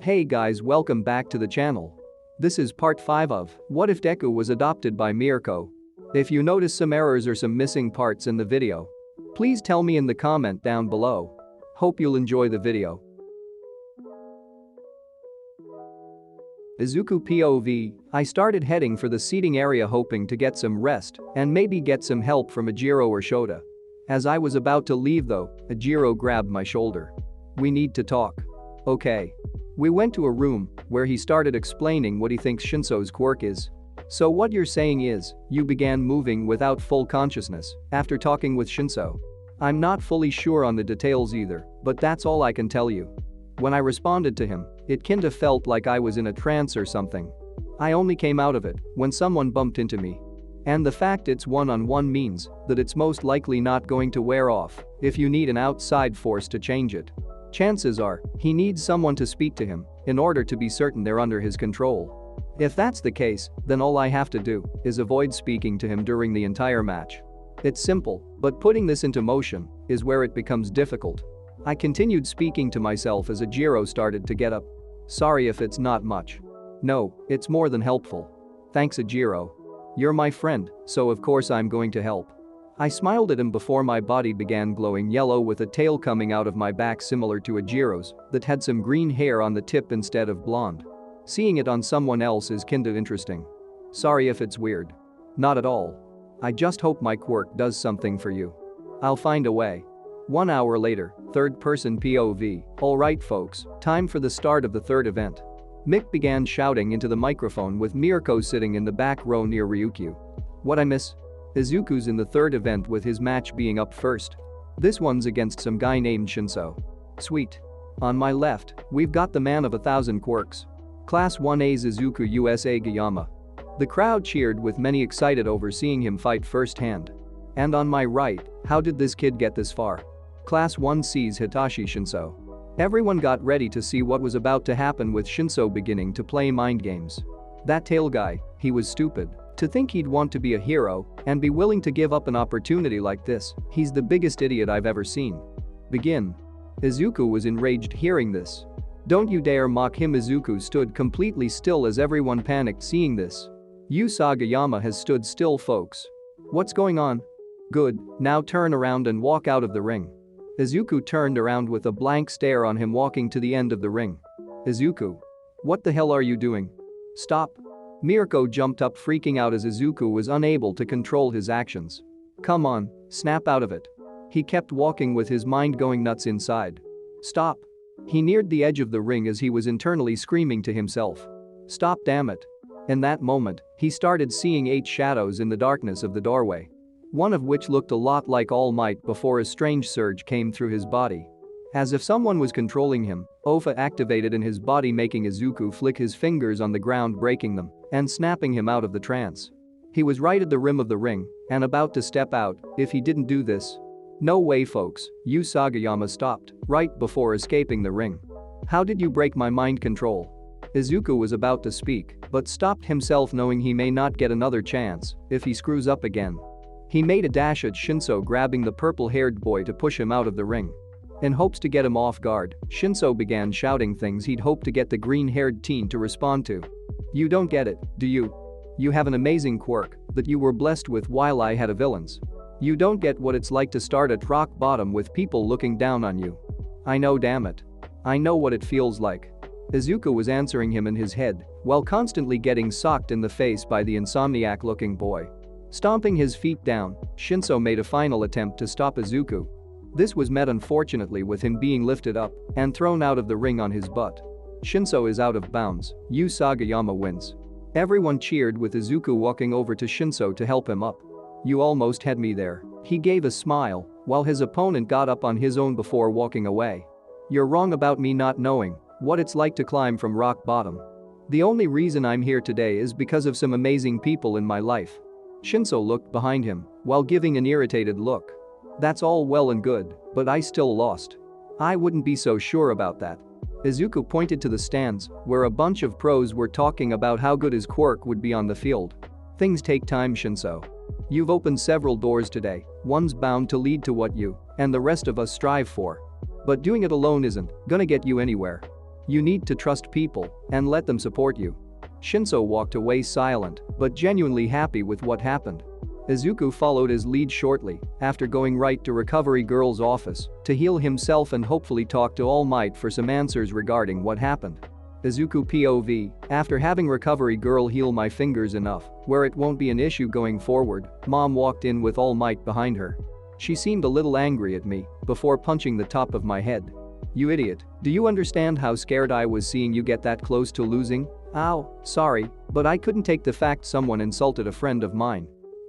Hey guys, welcome back to the channel. This is part 5 of What If Deku Was Adopted by Mirko. If you notice some errors or some missing parts in the video, please tell me in the comment down below. Hope you'll enjoy the video. Izuku POV, I started heading for the seating area hoping to get some rest and maybe get some help from Ejiro or Shota. As I was about to leave though, Ejiro grabbed my shoulder. We need to talk. Okay. We went to a room where he started explaining what he thinks Shinso's quirk is. So what you're saying is, you began moving without full consciousness after talking with Shinso. I'm not fully sure on the details either, but that's all I can tell you. When I responded to him, it kinda felt like I was in a trance or something. I only came out of it when someone bumped into me. And the fact it's one-on-one means that it's most likely not going to wear off if you need an outside force to change it. Chances are, he needs someone to speak to him in order to be certain they're under his control. If that's the case, then all I have to do is avoid speaking to him during the entire match. It's simple, but putting this into motion is where it becomes difficult. I continued speaking to myself as Ejiro started to get up. Sorry if it's not much. No, it's more than helpful. Thanks Ejiro. You're my friend, so of course I'm going to help. I smiled at him before my body began glowing yellow with a tail coming out of my back similar to Ejiro's that had some green hair on the tip instead of blonde. Seeing it on someone else is kinda interesting. Sorry if it's weird. Not at all. I just hope my quirk does something for you. I'll find a way. 1 hour later, third person POV. Alright folks, time for the start of the third event. Mick began shouting into the microphone with Mirko sitting in the back row near Ryukyu. What I miss? Izuku's in the third event with his match being up first. This one's against some guy named Shinso. Sweet. On my left, we've got the man of 1,000 quirks. Class 1A's Izuku USA Gayama. The crowd cheered with many excited over seeing him fight firsthand. And on my right, how did this kid get this far? Class 1C's Hitachi Shinso. Everyone got ready to see what was about to happen with Shinso beginning to play mind games. That tail guy, he was stupid. To think he'd want to be a hero and be willing to give up an opportunity like this, he's the biggest idiot I've ever seen. Begin. Izuku was enraged hearing this. Don't you dare mock him. Izuku stood completely still as everyone panicked seeing this. Usagayama has stood still folks. What's going on? Good, now turn around and walk out of the ring. Izuku turned around with a blank stare on him walking to the end of the ring. Izuku. What the hell are you doing? Stop. Mirko jumped up freaking out as Izuku was unable to control his actions. Come on, snap out of it. He kept walking with his mind going nuts inside. Stop. He neared the edge of the ring as he was internally screaming to himself. Stop damn it. In that moment, he started seeing 8 shadows in the darkness of the doorway. One of which looked a lot like All Might before a strange surge came through his body. As if someone was controlling him, Ofa activated in his body making Izuku flick his fingers on the ground breaking them and snapping him out of the trance. He was right at the rim of the ring and about to step out if he didn't do this. No way folks, Usagayama stopped right before escaping the ring. How did you break my mind control? Izuku was about to speak but stopped himself knowing he may not get another chance if he screws up again. He made a dash at Shinso grabbing the purple-haired boy to push him out of the ring. In hopes to get him off guard, Shinso began shouting things he'd hoped to get the green-haired teen to respond to. You don't get it, do you? You have an amazing quirk that you were blessed with while I had a villain's. You don't get what it's like to start at rock bottom with people looking down on you. I know damn it. I know what it feels like. Izuku was answering him in his head while constantly getting socked in the face by the insomniac-looking boy. Stomping his feet down, Shinso made a final attempt to stop Izuku. This was met unfortunately with him being lifted up and thrown out of the ring on his butt. Shinso is out of bounds. Usagayama wins. Everyone cheered with Izuku walking over to Shinso to help him up. You almost had me there. He gave a smile while his opponent got up on his own before walking away. You're wrong about me not knowing what it's like to climb from rock bottom. The only reason I'm here today is because of some amazing people in my life. Shinso looked behind him while giving an irritated look. That's all well and good, but I still lost. I wouldn't be so sure about that. Izuku pointed to the stands where a bunch of pros were talking about how good his quirk would be on the field. Things take time, Shinso. You've opened several doors today, one's bound to lead to what you and the rest of us strive for. But doing it alone isn't gonna get you anywhere. You need to trust people and let them support you. Shinso walked away silent, but genuinely happy with what happened. Izuku followed his lead shortly, after going right to Recovery Girl's office to heal himself and hopefully talk to All Might for some answers regarding what happened. Izuku POV, after having Recovery Girl heal my fingers enough where it won't be an issue going forward, Mom walked in with All Might behind her. She seemed a little angry at me before punching the top of my head. You idiot, do you understand how scared I was seeing you get that close to losing? Ow, sorry, but I couldn't take the fact someone insulted a friend of mine.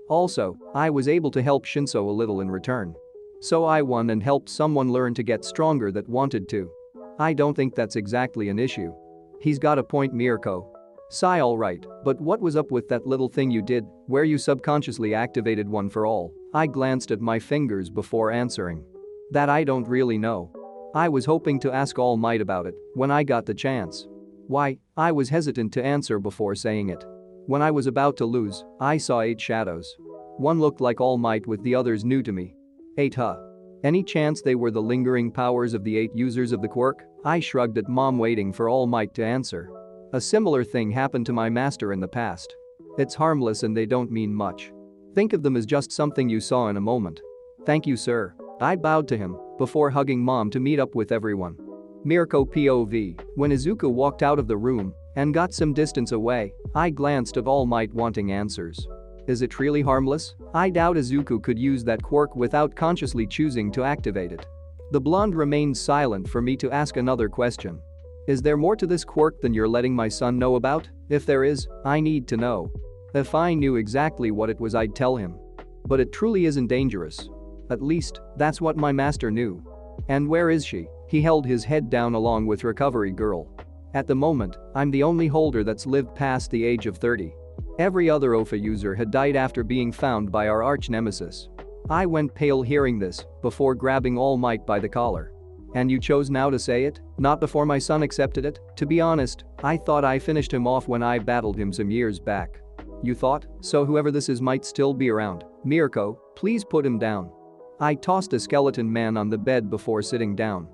Also, I was able to help Shinso a little in return. So I won and helped someone learn to get stronger that wanted to. I don't think that's exactly an issue. He's got a point, Mirko. Sigh, alright, but what was up with that little thing you did, where you subconsciously activated one for all? I glanced at my fingers before answering. That I don't really know. I was hoping to ask All Might about it when I got the chance. Why, I was hesitant to answer before saying it. When I was about to lose, I saw 8 shadows. One looked like All Might with the others new to me. 8 huh? Any chance they were the lingering powers of the 8 users of the quirk? I shrugged at Mom, waiting for All Might to answer. A similar thing happened to my master in the past. It's harmless and they don't mean much. Think of them as just something you saw in a moment. Thank you, sir. I bowed to him before hugging Mom to meet up with everyone. Mirko POV, when Izuku walked out of the room and got some distance away, I glanced at All Might wanting answers. Is it really harmless? I doubt Izuku could use that quirk without consciously choosing to activate it. The blonde remained silent for me to ask another question. Is there more to this quirk than you're letting my son know about? If there is, I need to know. If I knew exactly what it was, I'd tell him. But it truly isn't dangerous. At least, that's what my master knew. And where is she? He held his head down along with Recovery Girl. At the moment, I'm the only holder that's lived past the age of 30. Every other OFA user had died after being found by our arch-nemesis. I went pale hearing this before grabbing All Might by the collar. And you chose now to say it? Not before my son accepted it? To be honest, I thought I finished him off when I battled him some years back. You thought? So whoever this is might still be around. Mirko, please put him down. I tossed a skeleton man on the bed before sitting down.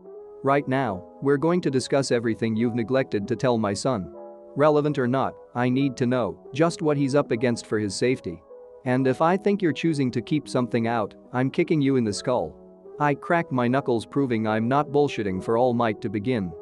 Right now, we're going to discuss everything you've neglected to tell my son. Relevant or not, I need to know just what he's up against for his safety. And if I think you're choosing to keep something out, I'm kicking you in the skull. I cracked my knuckles, proving I'm not bullshitting for All Might to begin.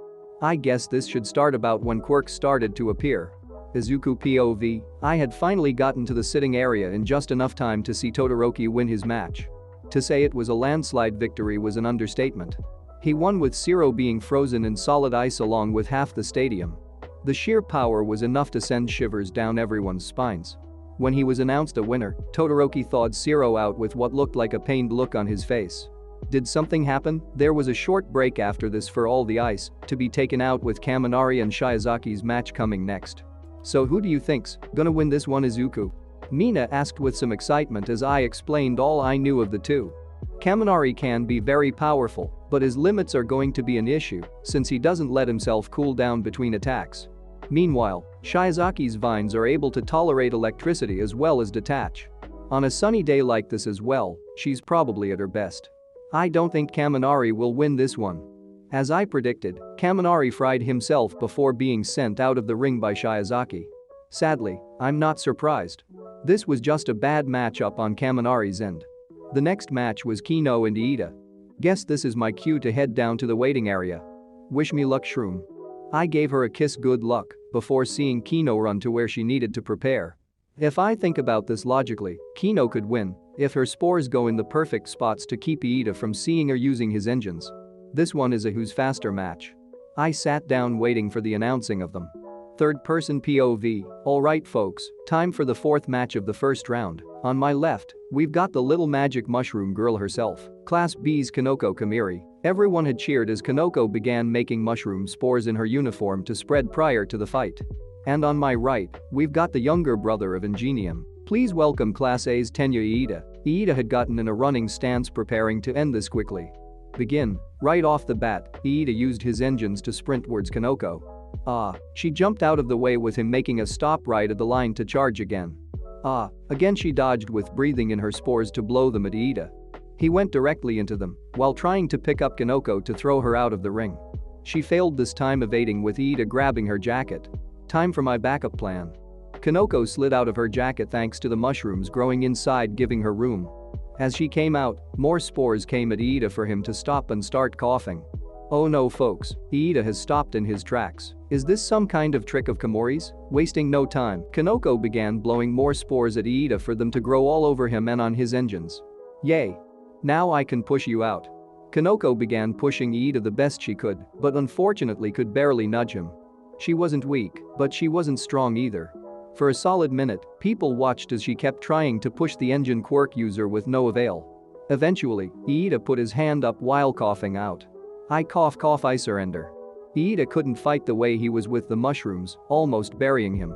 I guess this should start about when quirks started to appear. Izuku POV, I had finally gotten to the sitting area in just enough time to see Todoroki win his match. To say it was a landslide victory was an understatement. He won with Zero being frozen in solid ice along with half the stadium. The sheer power was enough to send shivers down everyone's spines. When he was announced a winner, Todoroki thawed Zero out with what looked like a pained look on his face. Did something happen? There was a short break after this for all the ice to be taken out, with Kaminari and Shiozaki's match coming next. So who do you think's gonna win this one? Izuku? Mina asked with some excitement as I explained all I knew of the two. Kaminari can be very powerful, but his limits are going to be an issue since he doesn't let himself cool down between attacks. Meanwhile, Shiozaki's vines are able to tolerate electricity as well as detach. On a sunny day like this as well, she's probably at her best. I don't think Kaminari will win this one. As I predicted, Kaminari fried himself before being sent out of the ring by Shiozaki. Sadly, I'm not surprised. This was just a bad matchup on Kaminari's end. The next match was Kino and Iida. Guess this is my cue to head down to the waiting area. Wish me luck, Shroom. I gave her a kiss, good luck, before seeing Kino run to where she needed to prepare. If I think about this logically, Kino could win if her spores go in the perfect spots to keep Iida from seeing or using his engines. This one is a who's faster match. I sat down waiting for the announcing of them. Third person POV, alright folks, time for the fourth match of the first round. On my left, we've got the little magic mushroom girl herself, Class B's Kanoko Kamiri. Everyone had cheered as Kanoko began making mushroom spores in her uniform to spread prior to the fight. And on my right, we've got the younger brother of Ingenium. Please welcome Class A's Tenya Iida. Iida had gotten in a running stance preparing to end this quickly. Begin. Right off the bat, Iida used his engines to sprint towards Kanoko. She jumped out of the way with him making a stop right at the line to charge again. Again she dodged with breathing in her spores to blow them at Iida. He went directly into them while trying to pick up Kanoko to throw her out of the ring. She failed this time, evading with Iida grabbing her jacket. Time for my backup plan. Kanoko slid out of her jacket thanks to the mushrooms growing inside giving her room. As she came out, more spores came at Iida for him to stop and start coughing. Oh no folks, Iida has stopped in his tracks. Is this some kind of trick of Komori's? Wasting no time, Kanoko began blowing more spores at Iida for them to grow all over him and on his engines. Yay! Now I can push you out. Kanoko began pushing Iida the best she could, but unfortunately could barely nudge him. She wasn't weak, but she wasn't strong either. For a solid minute, people watched as she kept trying to push the engine quirk user with no avail. Eventually, Iida put his hand up while coughing out. I cough, I surrender. Iida couldn't fight the way he was with the mushrooms, almost burying him.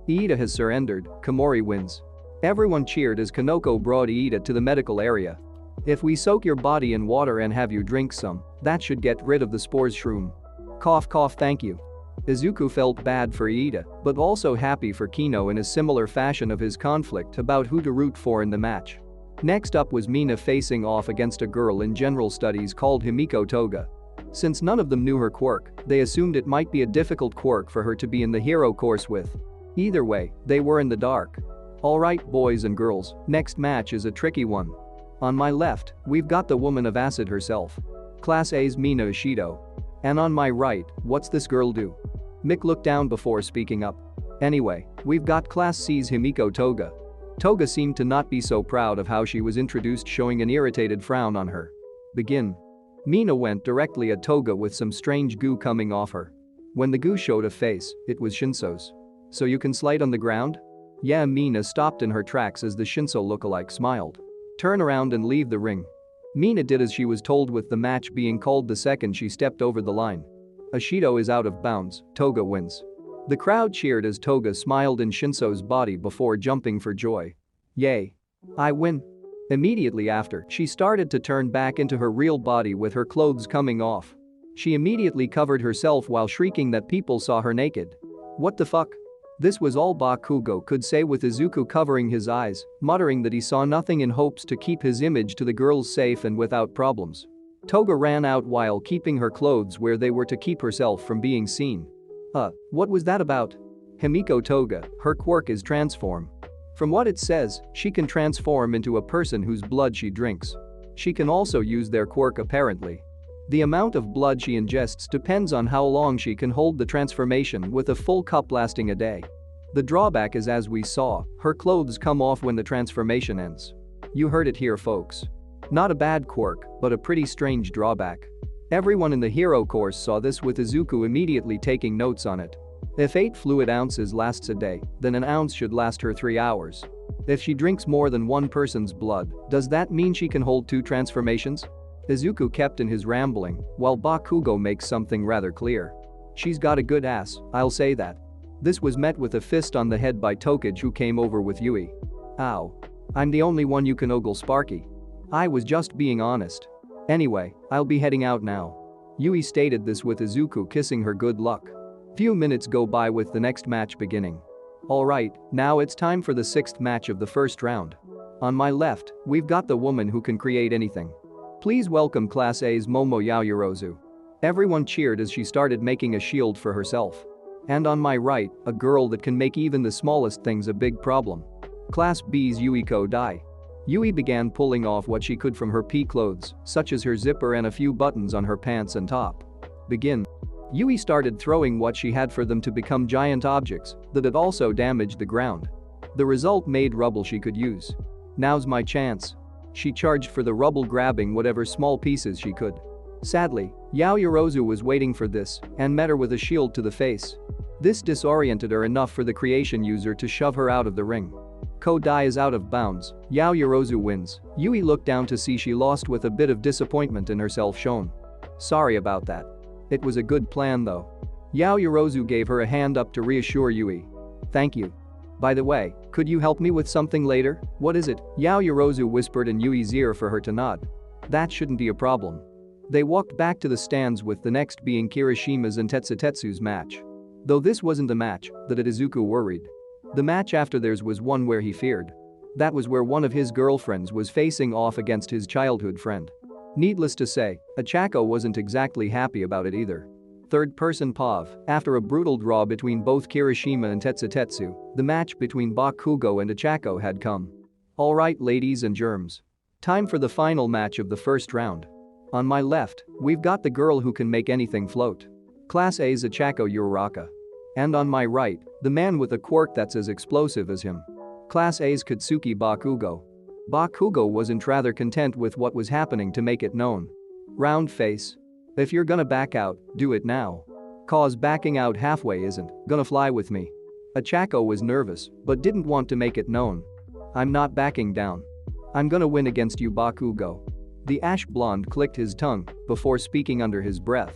Iida has surrendered, Komori wins. Everyone cheered as Kanoko brought Iida to the medical area. If we soak your body in water and have you drink some, that should get rid of the spores shroom. Cough, thank you. Izuku felt bad for Iida, but also happy for Kino in a similar fashion of his conflict about who to root for in the match. Next up was Mina facing off against a girl in general studies called Himiko Toga. Since none of them knew her quirk, they assumed it might be a difficult quirk for her to be in the hero course with. Either way, they were in the dark. Alright boys and girls, next match is a tricky one. On my left, we've got the woman of acid herself. Class A's Mina Ishido. And on my right, what's this girl do? Mick looked down before speaking up. Anyway, we've got Class C's Himiko Toga. Toga seemed to not be so proud of how she was introduced, showing an irritated frown on her. Begin. Mina went directly at Toga with some strange goo coming off her. When the goo showed a face, it was Shinso's. So you can slide on the ground? Yeah, Mina stopped in her tracks as the Shinso lookalike smiled. Turn around and leave the ring. Mina did as she was told, with the match being called the second she stepped over the line. Ishido is out of bounds, Toga wins. The crowd cheered as Toga smiled in Shinso's body before jumping for joy. Yay! I win. Immediately after, she started to turn back into her real body with her clothes coming off. She immediately covered herself while shrieking that people saw her naked. What the fuck? This was all Bakugo could say, with Izuku covering his eyes, muttering that he saw nothing in hopes to keep his image to the girls safe and without problems. Toga ran out while keeping her clothes where they were to keep herself from being seen. What was that about? Himiko Toga, her quirk is transform. From what it says, she can transform into a person whose blood she drinks. She can also use their quirk apparently. The amount of blood she ingests depends on how long she can hold the transformation, with a full cup lasting a day. The drawback is, as we saw, her clothes come off when the transformation ends. You heard it here folks. Not a bad quirk, but a pretty strange drawback. Everyone in the hero course saw this, with Izuku immediately taking notes on it. If 8 fluid ounces lasts a day, then an ounce should last her 3 hours. If she drinks more than one person's blood, does that mean she can hold 2 transformations? Izuku kept in his rambling, while Bakugo makes something rather clear. She's got a good ass, I'll say that. This was met with a fist on the head by Tokage, who came over with Yui. Ow. I'm the only one you can ogle, Sparky. I was just being honest. Anyway, I'll be heading out now. Yui stated this with Izuku kissing her good luck. Few minutes go by with the next match beginning. Alright, now it's time for the 6th match of the first round. On my left, we've got the woman who can create anything. Please welcome Class A's Momo Yaoyorozu. Everyone cheered as she started making a shield for herself. And on my right, a girl that can make even the smallest things a big problem. Class B's Yuiko Dai. Yui began pulling off what she could from her pea clothes, such as her zipper and a few buttons on her pants and top. Begin. Yui started throwing what she had for them to become giant objects that had also damaged the ground. The result made rubble she could use. Now's my chance. She charged for the rubble, grabbing whatever small pieces she could. Sadly, Yaoyorozu was waiting for this and met her with a shield to the face. This disoriented her enough for the creation user to shove her out of the ring. Kodai is out of bounds. Yaoyorozu wins. Yui looked down to see she lost, with a bit of disappointment in herself shown. Sorry about that. It was a good plan though. Yaoyorozu gave her a hand up to reassure Yui. Thank you. By the way, could you help me with something later? What is it? Yaoyorozu whispered in Yui's ear for her to nod. That shouldn't be a problem. They walked back to the stands, with the next being Kirishima's and Tetsutetsu's match. Though this wasn't the match that Izuku worried. The match after theirs was one where he feared. That was where one of his girlfriends was facing off against his childhood friend. Needless to say, Achako wasn't exactly happy about it either. Third-person POV. After a brutal draw between both Kirishima and Tetsutetsu, the match between Bakugo and Ochako had come. Alright ladies and germs. Time for the final match of the first round. On my left, we've got the girl who can make anything float. Class A's Ochako Uraraka. And on my right, the man with a quirk that's as explosive as him. Class A's Katsuki Bakugo. Bakugo wasn't rather content with what was happening to make it known. Round face. If you're gonna back out, do it now. Cause backing out halfway isn't gonna fly with me. Ochako was nervous, but didn't want to make it known. I'm not backing down. I'm gonna win against you Bakugo. The ash blonde clicked his tongue before speaking under his breath.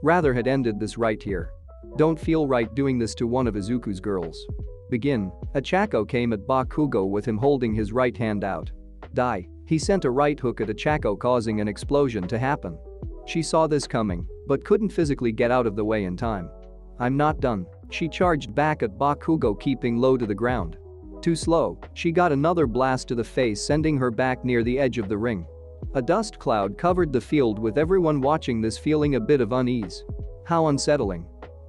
Rather had ended this right here. Don't feel right doing this to one of Izuku's girls. Begin. Ochako came at Bakugo with him holding his right hand out. Die. He sent a right hook at Ochako causing an explosion to happen. She saw this coming, but couldn't physically get out of the way in time. I'm not done. She charged back at Bakugo keeping low to the ground. Too slow, she got another blast to the face sending her back near the edge of the ring. A dust cloud covered the field with everyone watching this feeling a bit of unease. How unsettling.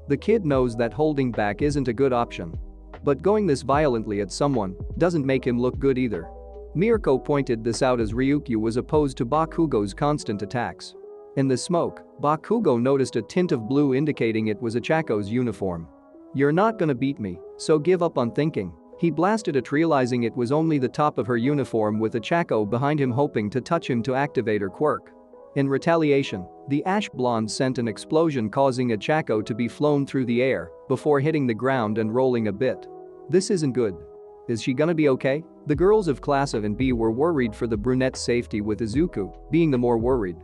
The kid knows that holding back isn't a good option. But going this violently at someone doesn't make him look good either. Mirko pointed this out as Ryukyu was opposed to Bakugo's constant attacks. In the smoke, Bakugo noticed a tint of blue indicating it was Ochako's uniform. You're not gonna beat me, so give up on thinking. He blasted it realizing it was only the top of her uniform with Ochako behind him hoping to touch him to activate her quirk. In retaliation, the ash blonde sent an explosion causing Ochako to be flown through the air before hitting the ground and rolling a bit. This isn't good. Is she gonna be okay? The girls of Class A and B were worried for the brunette's safety with Izuku being the more worried.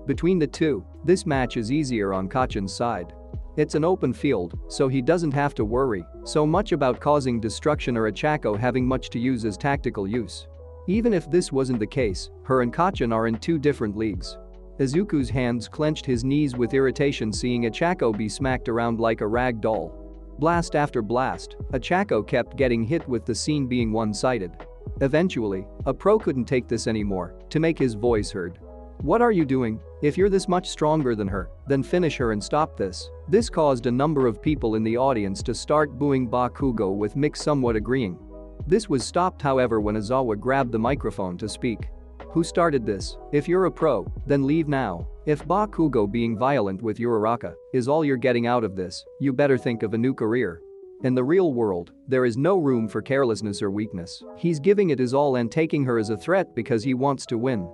Between the two, this match is easier on Kachan's side. It's an open field, so he doesn't have to worry so much about causing destruction or Ochako having much to use as tactical use. Even if this wasn't the case, her and Kachan are in two different leagues. Izuku's hands clenched his knees with irritation seeing Ochako be smacked around like a rag doll. Blast after blast, Ochako kept getting hit with the scene being one-sided. Eventually, a pro couldn't take this anymore to make his voice heard. What are you doing? If you're this much stronger than her, then finish her and stop this. This caused a number of people in the audience to start booing Bakugo with Mick somewhat agreeing. This was stopped however when Aizawa grabbed the microphone to speak. Who started this? If you're a pro, then leave now. If Bakugo being violent with Uraraka is all you're getting out of this, you better think of a new career. In the real world, there is no room for carelessness or weakness. He's giving it his all and taking her as a threat because he wants to win.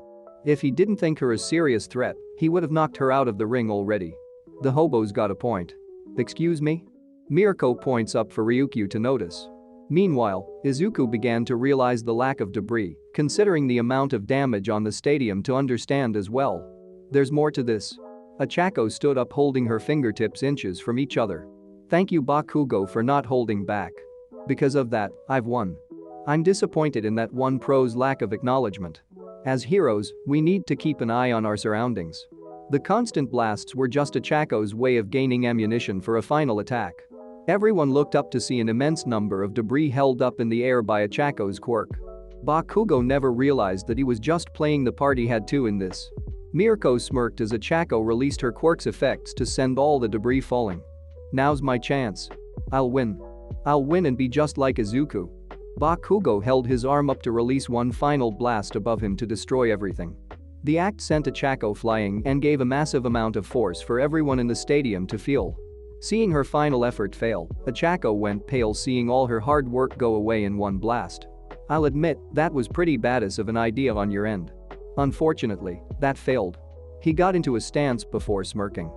If he didn't think her a serious threat, he would have knocked her out of the ring already. The hobo's got a point. Excuse me? Mirko points up for Ryukyu to notice. Meanwhile, Izuku began to realize the lack of debris, considering the amount of damage on the stadium to understand as well. There's more to this. Ochako stood up holding her fingertips inches from each other. Thank you Bakugo for not holding back. Because of that, I've won. I'm disappointed in that one pro's lack of acknowledgement. As heroes, we need to keep an eye on our surroundings. The constant blasts were just Ochako's way of gaining ammunition for a final attack. Everyone looked up to see an immense number of debris held up in the air by Ochako's quirk. Bakugo never realized that he was just playing the part he had to in this. Mirko smirked as Ochako released her quirk's effects to send all the debris falling. Now's my chance. I'll win. I'll win and be just like Izuku. Bakugo held his arm up to release one final blast above him to destroy everything. The act sent Ochako flying and gave a massive amount of force for everyone in the stadium to feel. Seeing her final effort fail, Ochako went pale seeing all her hard work go away in one blast. I'll admit, that was pretty badass of an idea on your end. Unfortunately, that failed. He got into a stance before smirking.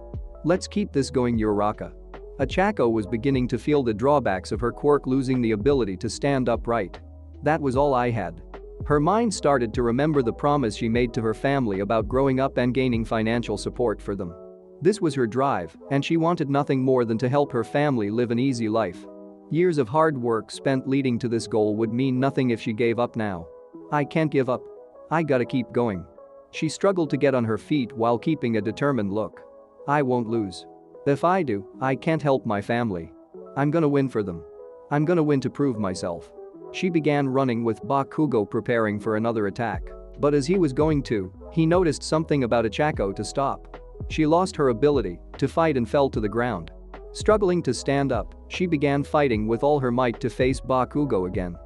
Let's keep this going Uraraka. Ochako was beginning to feel the drawbacks of her quirk losing the ability to stand upright. That was all I had. Her mind started to remember the promise she made to her family about growing up and gaining financial support for them. This was her drive, and she wanted nothing more than to help her family live an easy life. Years of hard work spent leading to this goal would mean nothing if she gave up now. I can't give up. I gotta keep going. She struggled to get on her feet while keeping a determined look. I won't lose. If I do, I can't help my family. I'm gonna win for them. I'm gonna win to prove myself. She began running with Bakugo preparing for another attack. But as he was going to, he noticed something about Ochako to stop. She lost her ability to fight and fell to the ground. Struggling to stand up, she began fighting with all her might to face Bakugo again.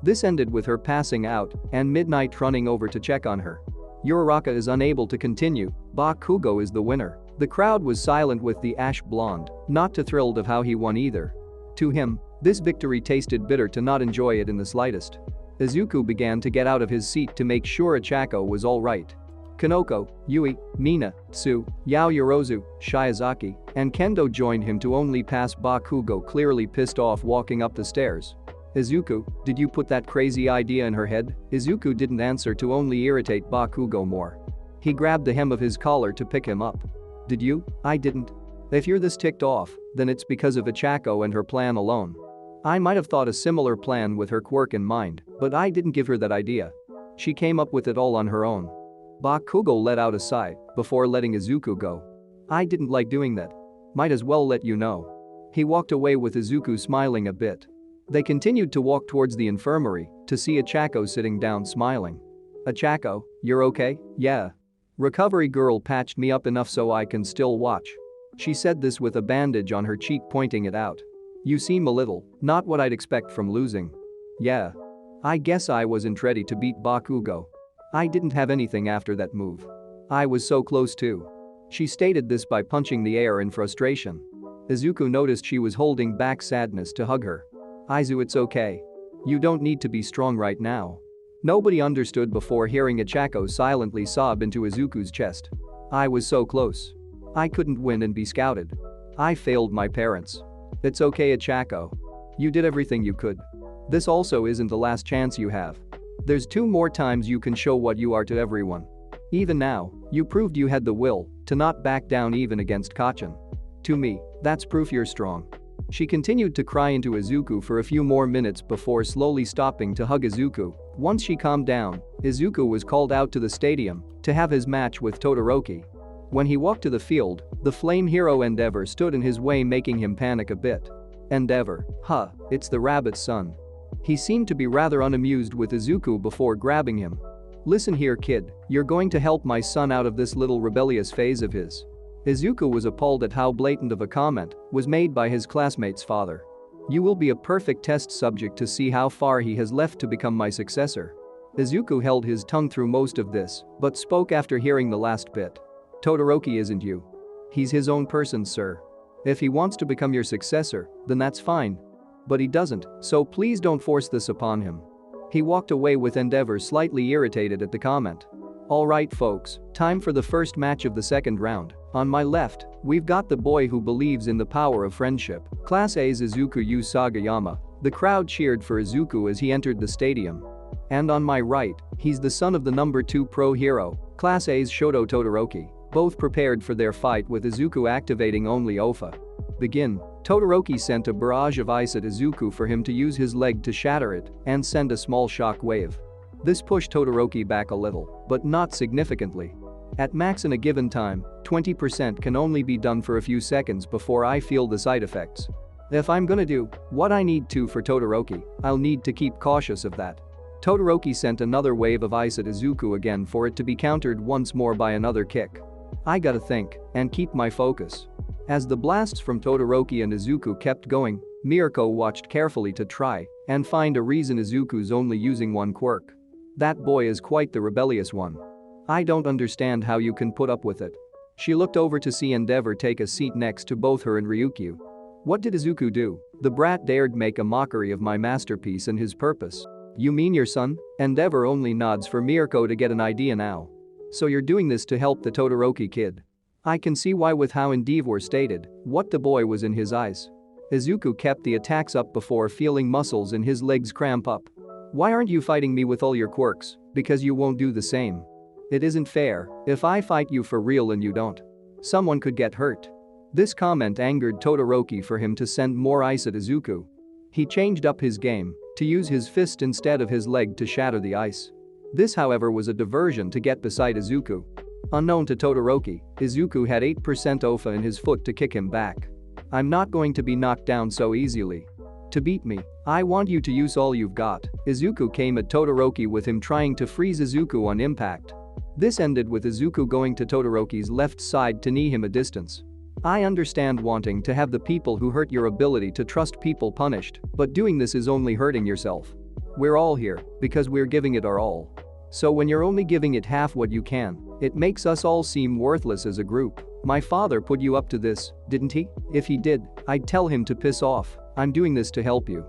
This ended with her passing out and Midnight running over to check on her. Uraraka is unable to continue, Bakugo is the winner. The crowd was silent with the ash blonde, not too thrilled of how he won either. To him, this victory tasted bitter to not enjoy it in the slightest. Izuku began to get out of his seat to make sure Ochako was alright. Kanoko, Yui, Mina, Tsu, Yaoyorozu, Shiozaki, and Kendo joined him to only pass Bakugo, clearly pissed off, walking up the stairs. Izuku, did you put that crazy idea in her head? Izuku didn't answer to only irritate Bakugo more. He grabbed the hem of his collar to pick him up. Did you? I didn't. If you're this ticked off, then it's because of Ochako and her plan alone. I might have thought a similar plan with her quirk in mind, but I didn't give her that idea. She came up with it all on her own. Bakugo let out a sigh before letting Izuku go. I didn't like doing that. Might as well let you know. He walked away with Izuku smiling a bit. They continued to walk towards the infirmary to see Ochako sitting down smiling. Ochako, you're okay? Yeah. Recovery girl patched me up enough so I can still watch. She said this with a bandage on her cheek, pointing it out. You seem a little, not what I'd expect from losing. Yeah. I guess I wasn't ready to beat Bakugo. I didn't have anything after that move. I was so close too. She stated this by punching the air in frustration. Izuku noticed she was holding back sadness to hug her. Izu, it's okay. You don't need to be strong right now. Nobody understood before hearing Ochako silently sob into Izuku's chest. I was so close. I couldn't win and be scouted. I failed my parents. It's okay, Ochako. You did everything you could. This also isn't the last chance you have. There's 2 more times you can show what you are to everyone. Even now, you proved you had the will to not back down even against Kacchan. To me, that's proof you're strong. She continued to cry into Izuku for a few more minutes before slowly stopping to hug Izuku. Once she calmed down, Izuku was called out to the stadium to have his match with Todoroki. When he walked to the field, the flame hero Endeavor stood in his way, making him panic a bit. Endeavor, it's the rabbit's son. He seemed to be rather unamused with Izuku before grabbing him. Listen here, kid, you're going to help my son out of this little rebellious phase of his. Izuku was appalled at how blatant of a comment was made by his classmate's father. You will be a perfect test subject to see how far he has left to become my successor. Izuku held his tongue through most of this, but spoke after hearing the last bit. Todoroki isn't you. He's his own person, sir. If he wants to become your successor, then that's fine. But he doesn't, so please don't force this upon him. He walked away with Endeavor slightly irritated at the comment. Alright folks, time for the first match of the second round. On my left, we've got the boy who believes in the power of friendship, Class A's Izuku Yu Sagayama. The crowd cheered for Izuku as he entered the stadium. And on my right, he's the son of the number 2 pro hero, Class A's Shoto Todoroki. Both prepared for their fight with Izuku activating only Ofa. Begin. Todoroki sent a barrage of ice at Izuku for him to use his leg to shatter it and send a small shock wave. This pushed Todoroki back a little, but not significantly. At max in a given time, 20% can only be done for a few seconds before I feel the side effects. If I'm gonna do what I need to for Todoroki, I'll need to keep cautious of that. Todoroki sent another wave of ice at Izuku again for it to be countered once more by another kick. I gotta think and keep my focus. As the blasts from Todoroki and Izuku kept going, Mirko watched carefully to try and find a reason Izuku's only using one quirk. That boy is quite the rebellious one. I don't understand how you can put up with it. She looked over to see Endeavor take a seat next to both her and Ryukyu. What did Izuku do? The brat dared make a mockery of my masterpiece and his purpose. You mean your son? Endeavor only nods for Mirko to get an idea now. So you're doing this to help the Todoroki kid. I can see why with how Endeavor stated what the boy was in his eyes. Izuku kept the attacks up before feeling muscles in his legs cramp up. Why aren't you fighting me with all your quirks? Because you won't do the same. It isn't fair if I fight you for real and you don't. Someone could get hurt. This comment angered Todoroki for him to send more ice at Izuku. He changed up his game to use his fist instead of his leg to shatter the ice. This, however, was a diversion to get beside Izuku. Unknown to Todoroki, Izuku had 8% Ofa in his foot to kick him back. I'm not going to be knocked down so easily. To beat me, I want you to use all you've got. Izuku came at Todoroki with him trying to freeze Izuku on impact. This ended with Izuku going to Todoroki's left side to knee him a distance. I understand wanting to have the people who hurt your ability to trust people punished, but doing this is only hurting yourself. We're all here because we're giving it our all. So when you're only giving it half what you can, it makes us all seem worthless as a group. My father put you up to this, didn't he? If he did, I'd tell him to piss off. I'm doing this to help you.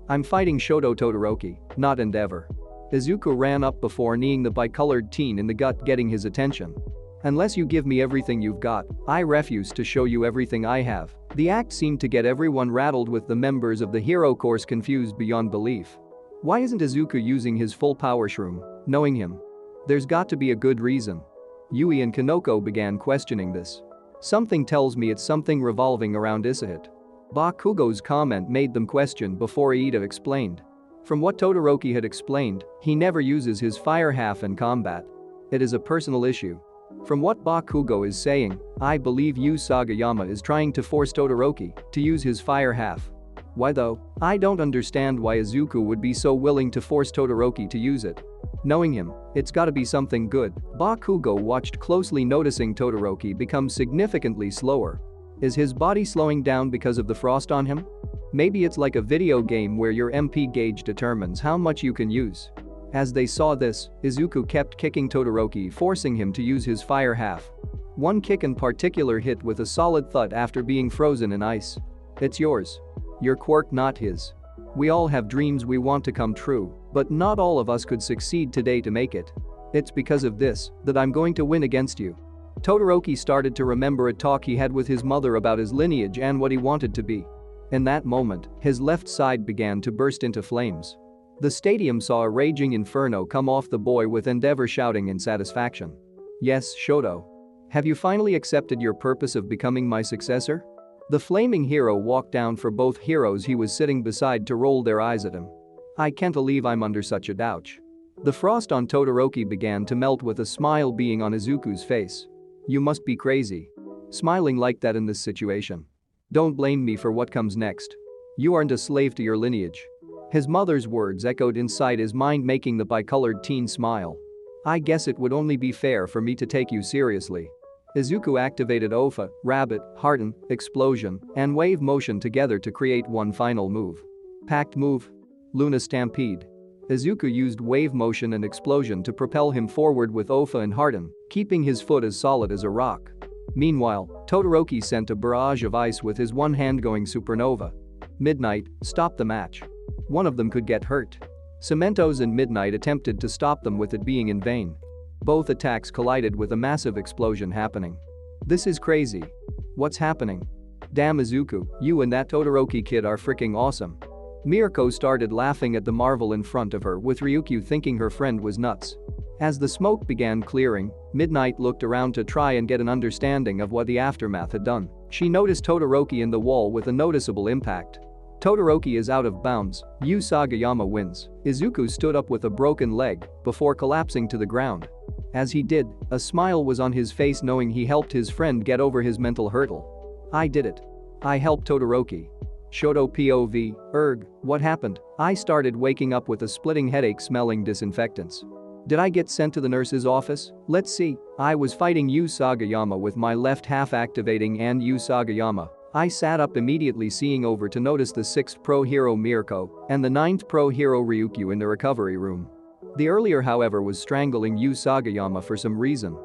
I'm fighting Shoto Todoroki, not Endeavor. Izuku ran up before kneeing the bicolored teen in the gut, getting his attention. Unless you give me everything you've got, I refuse to show you everything I have. The act seemed to get everyone rattled, with the members of the hero course confused beyond belief. Why isn't Izuku using his full power shroom? Knowing him, there's got to be a good reason. Yui and Kanoko began questioning this. Something tells me it's something revolving around Isahit. Bakugo's comment made them question before Ida explained. From what Todoroki had explained, he never uses his fire half in combat. It is a personal issue. From what Bakugo is saying, I believe Yu Sagayama is trying to force Todoroki to use his fire half. Why though? I don't understand why Izuku would be so willing to force Todoroki to use it. Knowing him, it's gotta be something good. Bakugo watched closely, noticing Todoroki become significantly slower. Is his body slowing down because of the frost on him? Maybe it's like a video game where your MP gauge determines how much you can use. As they saw this, Izuku kept kicking Todoroki, forcing him to use his fire half. One kick in particular hit with a solid thud after being frozen in ice. It's yours. Your quirk, not his. We all have dreams we want to come true, but not all of us could succeed today to make it. It's because of this that I'm going to win against you. Todoroki started to remember a talk he had with his mother about his lineage and what he wanted to be. In that moment, his left side began to burst into flames. The stadium saw a raging inferno come off the boy, with Endeavor shouting in satisfaction. Yes, Shoto. Have you finally accepted your purpose of becoming my successor? The flaming hero walked down for both heroes he was sitting beside to roll their eyes at him. I can't believe I'm under such a douche. The frost on Todoroki began to melt, with a smile being on Izuku's face. You must be crazy. Smiling like that in this situation. Don't blame me for what comes next. You aren't a slave to your lineage. His mother's words echoed inside his mind, making the bicolored teen smile. I guess it would only be fair for me to take you seriously. Izuku activated Ofa, Rabbit, Harden, Explosion, and Wave Motion together to create one final move. Packed move. Luna Stampede. Izuku used Wave Motion and Explosion to propel him forward with Ofa and Harden, keeping his foot as solid as a rock. Meanwhile, Todoroki sent a barrage of ice with his one hand, going Supernova. Midnight stopped the match. One of them could get hurt. Cementos and Midnight attempted to stop them, with it being in vain. Both attacks collided, with a massive explosion happening. This is crazy. What's happening? Damn Izuku, you and that Todoroki kid are freaking awesome. Mirko started laughing at the marvel in front of her, with Ryukyu thinking her friend was nuts. As the smoke began clearing, Midnight looked around to try and get an understanding of what the aftermath had done. She noticed Todoroki in the wall with a noticeable impact. Todoroki is out of bounds. Yu Sagayama wins. Izuku stood up with a broken leg before collapsing to the ground. As he did, a smile was on his face, knowing he helped his friend get over his mental hurdle. I did it. I helped Todoroki. Shoto POV, what happened? I started waking up with a splitting headache, smelling disinfectants. Did I get sent to the nurse's office? Let's see. I was fighting Yu Sagayama with my left half activating and Yu Sagayama. I sat up immediately, seeing over to notice the 6th pro hero Mirko and the 9th pro hero Ryukyu in the recovery room. The earlier, however, was strangling Yu Sagayama for some reason.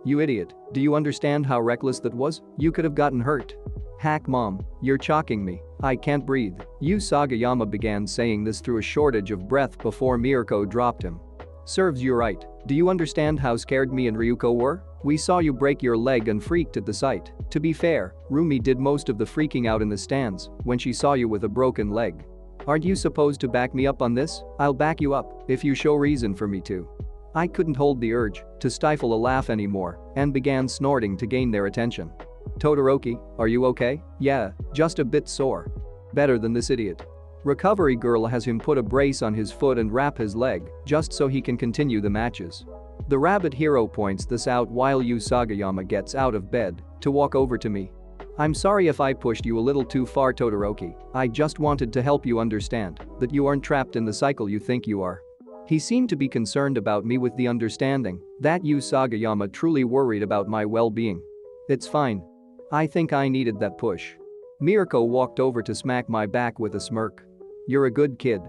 You idiot, do you understand how reckless that was? You could have gotten hurt. Hack mom, you're choking me. I can't breathe. Yu Sagayama began saying this through a shortage of breath before Mirko dropped him. Serves you right. Do you understand how scared me and Ryuko were? We saw you break your leg and freaked at the sight. To be fair, Rumi did most of the freaking out in the stands when she saw you with a broken leg. Aren't you supposed to back me up on this? I'll back you up if you show reason for me to. I couldn't hold the urge to stifle a laugh anymore and began snorting to gain their attention. Todoroki, are you okay? Yeah, just a bit sore. Better than this idiot. Recovery girl has him put a brace on his foot and wrap his leg just so he can continue the matches. The rabbit hero points this out while Yu Sagayama gets out of bed to walk over to me. I'm sorry if I pushed you a little too far, Todoroki. I just wanted to help you understand that you aren't trapped in the cycle you think you are. He seemed to be concerned about me with the understanding that Usagayama truly worried about my well-being. It's fine. I think I needed that push. Mirko walked over to smack my back with a smirk. You're a good kid.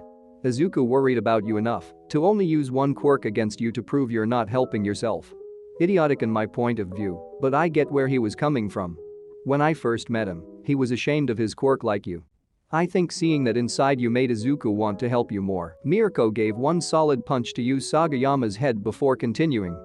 Izuku worried about you enough to only use one quirk against you to prove you're not helping yourself. Idiotic in my point of view, but I get where he was coming from. When I first met him, he was ashamed of his quirk like you. I think seeing that inside you made Izuku want to help you more. Mirko gave one solid punch to Usagayama's head before continuing.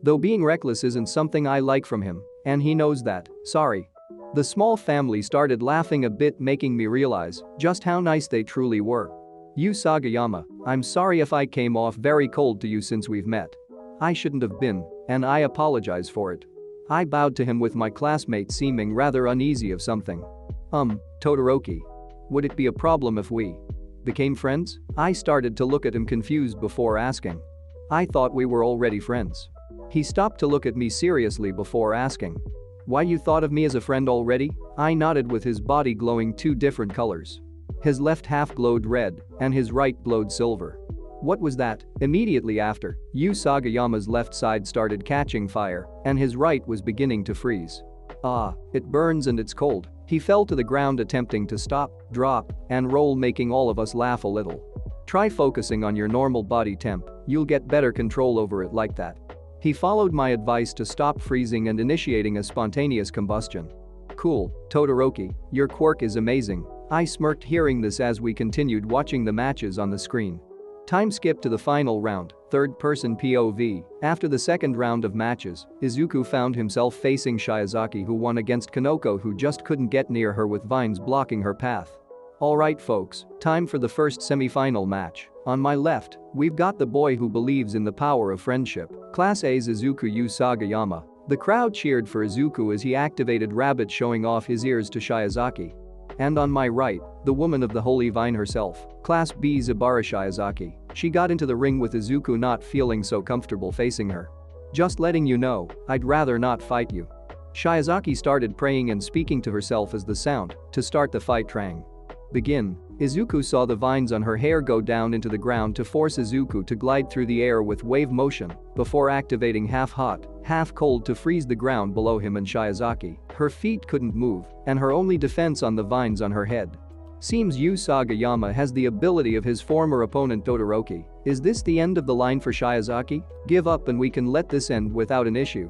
Though being reckless isn't something I like from him, and he knows that, sorry. The small family started laughing a bit, making me realize just how nice they truly were. Usagayama, I'm sorry if I came off very cold to you since we've met. I shouldn't have been, and I apologize for it. I bowed to him with my classmate seeming rather uneasy of something. Todoroki. Would it be a problem if we became friends? I started to look at him confused before asking. I thought we were already friends. He stopped to look at me seriously before asking. Why, you thought of me as a friend already? I nodded with his body glowing two different colors. His left half glowed red, and his right glowed silver. What was that? Immediately after, Usagayama's left side started catching fire, and his right was beginning to freeze. Ah, it burns and it's cold. He fell to the ground attempting to stop, drop, and roll, making all of us laugh a little. Try focusing on your normal body temp, you'll get better control over it like that. He followed my advice to stop freezing and initiating a spontaneous combustion. Cool, Todoroki, your quirk is amazing. I smirked hearing this as we continued watching the matches on the screen. Time skip to the final round, third-person POV. After the second round of matches, Izuku found himself facing Shiozaki, who won against Kanoko, who just couldn't get near her with vines blocking her path. Alright folks, time for the first semi-final match. On my left, we've got the boy who believes in the power of friendship, Class A's Izuku Usagayama. The crowd cheered for Izuku as he activated Rabbit, showing off his ears to Shiozaki. And on my right, the woman of the Holy Vine herself, Class B Zabara Shiozaki. She got into the ring with Izuku, not feeling so comfortable facing her. Just letting you know, I'd rather not fight you. Shiozaki started praying and speaking to herself as the sound to start the fight rang. Begin. Izuku saw the vines on her hair go down into the ground to force Izuku to glide through the air with wave motion before activating half hot, half cold to freeze the ground below him and Shiozaki. Her feet couldn't move, and her only defense on the vines on her head. Seems Usagayama has the ability of his former opponent Todoroki. Is this the end of the line for Shiozaki? Give up and we can let this end without an issue.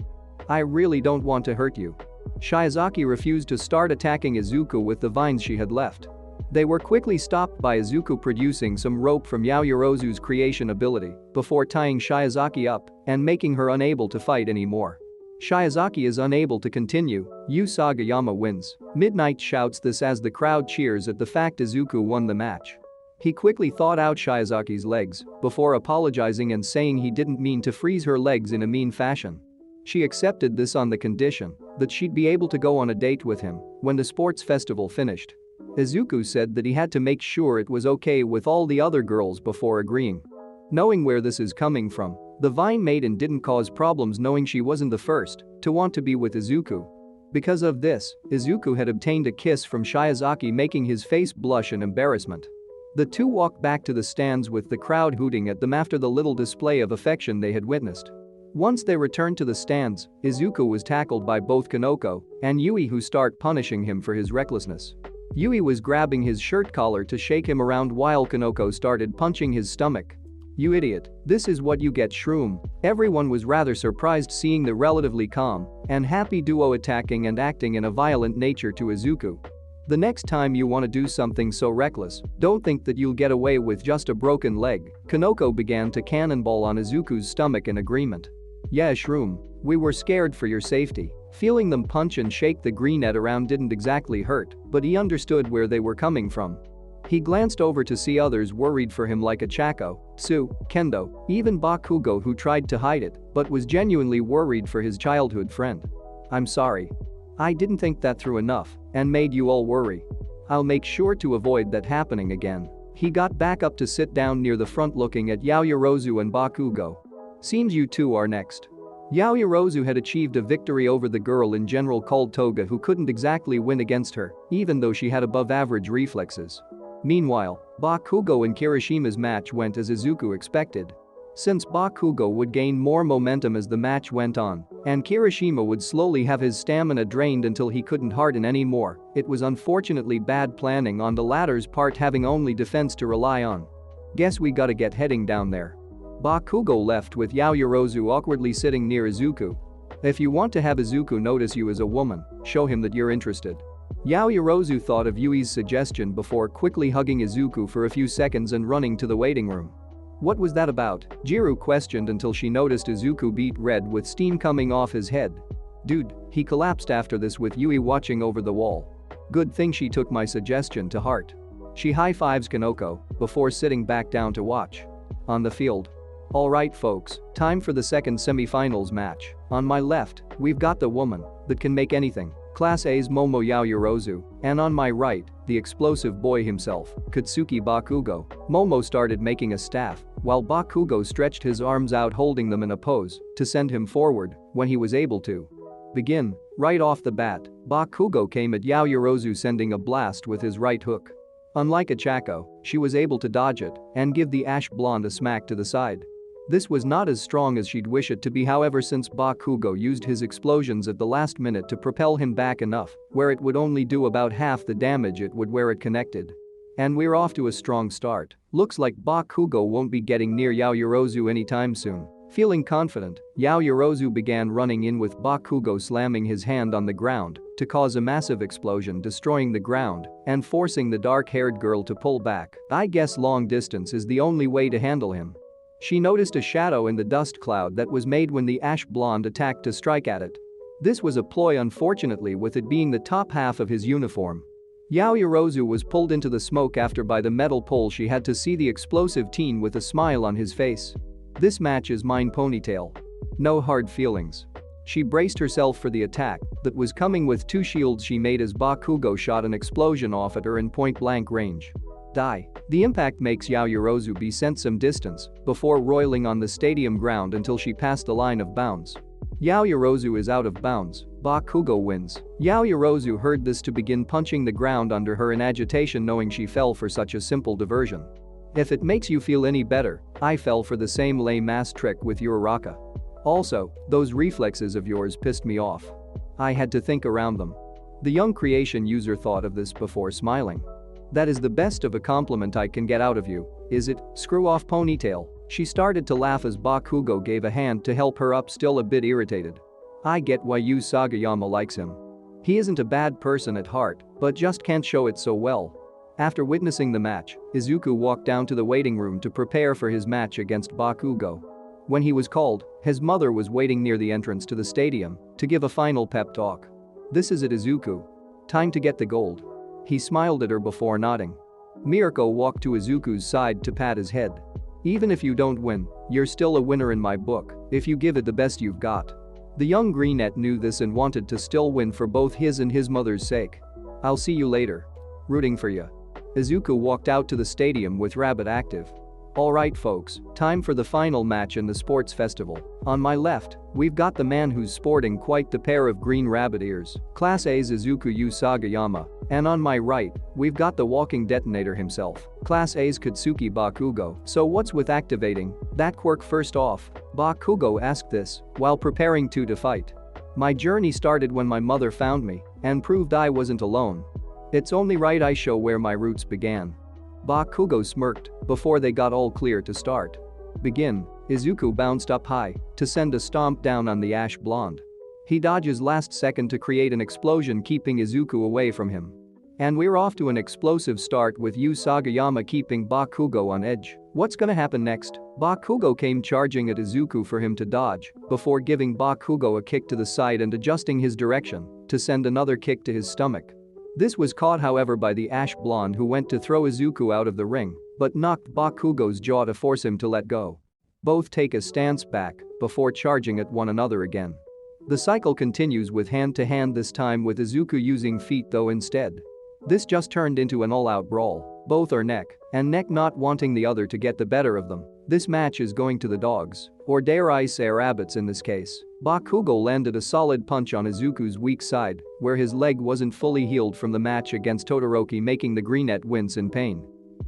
I really don't want to hurt you. Shiozaki refused to start attacking Izuku with the vines she had left. They were quickly stopped by Izuku producing some rope from Yaoyorozu's creation ability before tying Shiozaki up and making her unable to fight anymore. Shiozaki is unable to continue. Usagayama wins. Midnight shouts this as the crowd cheers at the fact Izuku won the match. He quickly thawed out Shiozaki's legs before apologizing and saying he didn't mean to freeze her legs in a mean fashion. She accepted this on the condition that she'd be able to go on a date with him when the sports festival finished. Izuku said that he had to make sure it was okay with all the other girls before agreeing. Knowing where this is coming from, the Vine Maiden didn't cause problems, knowing she wasn't the first to want to be with Izuku. Because of this, Izuku had obtained a kiss from Shiozaki, making his face blush in embarrassment. The two walked back to the stands with the crowd hooting at them after the little display of affection they had witnessed. Once they returned to the stands, Izuku was tackled by both Kanoko and Yui, who start punishing him for his recklessness. Yui was grabbing his shirt collar to shake him around while Kanoko started punching his stomach. You idiot, this is what you get, Shroom. Everyone was rather surprised seeing the relatively calm and happy duo attacking and acting in a violent nature to Izuku. The next time you want to do something so reckless, don't think that you'll get away with just a broken leg. Kanoko began to cannonball on Izuku's stomach in agreement. Yeah, Shroom, we were scared for your safety. Feeling them punch and shake the greenette around didn't exactly hurt, but he understood where they were coming from. He glanced over to see others worried for him, like Achako, Tsu, Kendo, even Bakugo, who tried to hide it but was genuinely worried for his childhood friend. I'm sorry. I didn't think that through enough and made you all worry. I'll make sure to avoid that happening again. He got back up to sit down near the front looking at Yaoyorozu and Bakugo. Seems you two are next. Yaoyorozu had achieved a victory over the girl in general called Toga, who couldn't exactly win against her, even though she had above-average reflexes. Meanwhile, Bakugo and Kirishima's match went as Izuku expected. Since Bakugo would gain more momentum as the match went on, and Kirishima would slowly have his stamina drained until he couldn't harden anymore, it was unfortunately bad planning on the latter's part, having only defense to rely on. Guess we gotta get heading down there. Bakugo left with Yaoyorozu awkwardly sitting near Izuku. If you want to have Izuku notice you as a woman, show him that you're interested. Yaoyorozu thought of Yui's suggestion before quickly hugging Izuku for a few seconds and running to the waiting room. What was that about? Jiro questioned until she noticed Izuku beet red with steam coming off his head. Dude, he collapsed after this with Yui watching over the wall. Good thing she took my suggestion to heart. She high-fives Kanoko before sitting back down to watch. On the field. Alright folks, time for the second semi-finals match. On my left, we've got the woman that can make anything, Class A's Momo Yaoyorozu, and on my right, the explosive boy himself, Katsuki Bakugo. Momo started making a staff, while Bakugo stretched his arms out holding them in a pose to send him forward when he was able to. Begin. Right off the bat, Bakugo came at Yaoyorozu sending a blast with his right hook. Unlike a Chaco, she was able to dodge it and give the ash blonde a smack to the side. This was not as strong as she'd wish it to be, however, since Bakugo used his explosions at the last minute to propel him back enough where it would only do about half the damage it would where it connected. And we're off to a strong start. Looks like Bakugo won't be getting near Yaoyorozu anytime soon. Feeling confident, Yaoyorozu began running in with Bakugo slamming his hand on the ground to cause a massive explosion, destroying the ground and forcing the dark-haired girl to pull back. I guess long distance is the only way to handle him. She noticed a shadow in the dust cloud that was made when the ash blonde attacked to strike at it. This was a ploy, unfortunately, with it being the top half of his uniform. Yaoyorozu was pulled into the smoke after by the metal pole. She had to see the explosive teen with a smile on his face. This match is mine, ponytail. No hard feelings. She braced herself for the attack that was coming with two shields she made as Bakugo shot an explosion off at her in point-blank range. Die. The impact makes Yaoyorozu be sent some distance before roiling on the stadium ground until she passed the line of bounds. Yaoyorozu is out of bounds. Bakugo wins. Yaoyorozu heard this to begin punching the ground under her in agitation, knowing she fell for such a simple diversion. If it makes you feel any better, I fell for the same lame-ass trick with Uraraka. Also, those reflexes of yours pissed me off. I had to think around them. The young creation user thought of this before smiling. That is the best of a compliment I can get out of you, is it? Screw off, ponytail. She started to laugh as Bakugo gave a hand to help her up, still a bit irritated. I get why Yu Sagayama likes him. He isn't a bad person at heart, but just can't show it so well. After witnessing the match, Izuku walked down to the waiting room to prepare for his match against Bakugo. When he was called, his mother was waiting near the entrance to the stadium to give a final pep talk. This is it, Izuku. Time to get the gold. He smiled at her before nodding. Mirko walked to Izuku's side to pat his head. Even if you don't win, you're still a winner in my book if you give it the best you've got. The young greenette knew this and wanted to still win for both his and his mother's sake. I'll see you later. Rooting for you. Izuku walked out to the stadium with Rabbit active. Alright folks, time for the final match in the sports festival. On my left, we've got the man who's sporting quite the pair of green rabbit ears, Class A's Izuku Yu Sagayama, and on my right, we've got the walking detonator himself, Class A's Katsuki Bakugo. So what's with activating that quirk first off? Bakugo asked this while preparing to fight. My journey started when my mother found me and proved I wasn't alone. It's only right I show where my roots began. Bakugo smirked before they got all clear to start. Begin. Izuku bounced up high to send a stomp down on the ash blonde. He dodges last second to create an explosion, keeping Izuku away from him. And we're off to an explosive start with Yu Sagayama keeping Bakugo on edge. What's gonna happen next? Bakugo came charging at Izuku for him to dodge before giving Bakugo a kick to the side and adjusting his direction to send another kick to his stomach. This was caught, however, by the ash blonde, who went to throw Izuku out of the ring but knocked Bakugo's jaw to force him to let go. Both take a stance back before charging at one another again. The cycle continues with hand-to-hand, this time with Izuku using feet though instead. This just turned into an all-out brawl. Both are neck and neck, not wanting the other to get the better of them. This match is going to the dogs, or dare I say rabbits in this case. Bakugo landed a solid punch on Izuku's weak side, where his leg wasn't fully healed from the match against Todoroki, making the greenette wince in pain.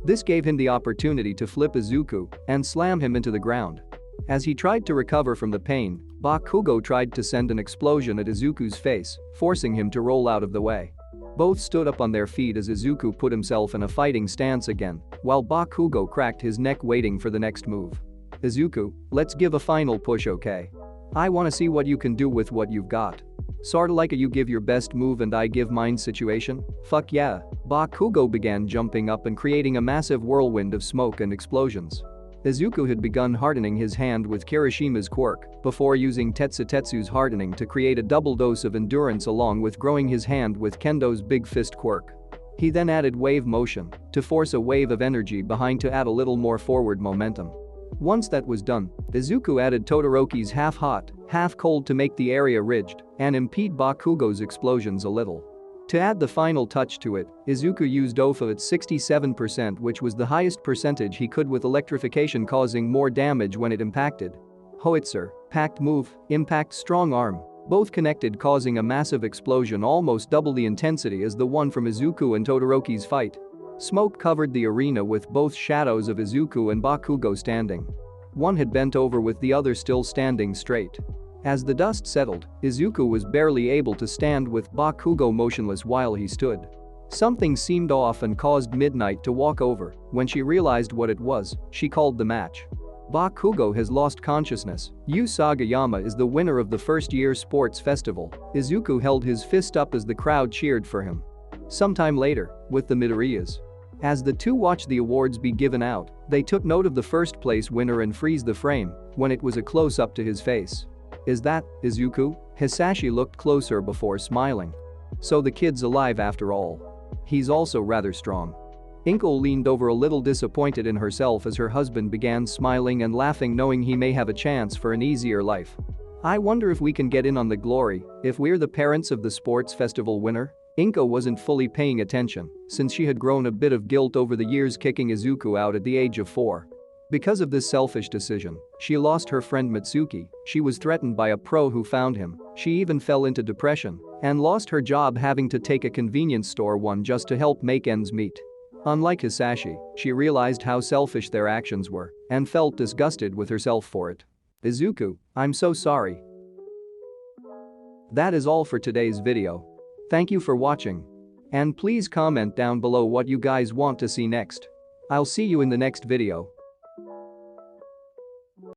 This gave him the opportunity to flip Izuku and slam him into the ground. As he tried to recover from the pain, Bakugo tried to send an explosion at Izuku's face, forcing him to roll out of the way. Both stood up on their feet as Izuku put himself in a fighting stance again, while Bakugo cracked his neck waiting for the next move. Izuku, let's give a final push, okay? I wanna see what you can do with what you've got. Sorta like a you give your best move and I give mine situation? Fuck yeah. Bakugo began jumping up and creating a massive whirlwind of smoke and explosions. Izuku had begun hardening his hand with Kirishima's quirk before using Tetsutetsu's hardening to create a double dose of endurance along with growing his hand with Kendo's big fist quirk. He then added wave motion to force a wave of energy behind to add a little more forward momentum. Once that was done, Izuku added Todoroki's half-hot, half-cold to make the area ridged and impede Bakugo's explosions a little. To add the final touch to it, Izuku used Ofa at 67%, which was the highest percentage he could with electrification causing more damage when it impacted. Howitzer, packed move, impact strong arm, both connected causing a massive explosion almost double the intensity as the one from Izuku and Todoroki's fight. Smoke covered the arena with both shadows of Izuku and Bakugo standing. One had bent over with the other still standing straight. As the dust settled, Izuku was barely able to stand with Bakugo motionless while he stood. Something seemed off and caused Midnight to walk over. When she realized what it was, she called the match. Bakugo has lost consciousness. Yu Sagayama is the winner of the first-year sports festival. Izuku held his fist up as the crowd cheered for him. Sometime later, with the Midoriyas. As the two watched the awards be given out, they took note of the first-place winner and freeze the frame when it was a close-up to his face. Is that Izuku? Hisashi looked closer before smiling. So the kid's alive after all. He's also rather strong. Inko leaned over a little disappointed in herself as her husband began smiling and laughing knowing he may have a chance for an easier life. I wonder if we can get in on the glory if we're the parents of the sports festival winner? Inko wasn't fully paying attention since she had grown a bit of guilt over the years kicking Izuku out at the age of 4. Because of this selfish decision, she lost her friend Mitsuki, she was threatened by a pro who found him, she even fell into depression and lost her job having to take a convenience store one just to help make ends meet. Unlike Hisashi, she realized how selfish their actions were and felt disgusted with herself for it. Izuku, I'm so sorry. That is all for today's video. Thank you for watching. And please comment down below what you guys want to see next. I'll see you in the next video.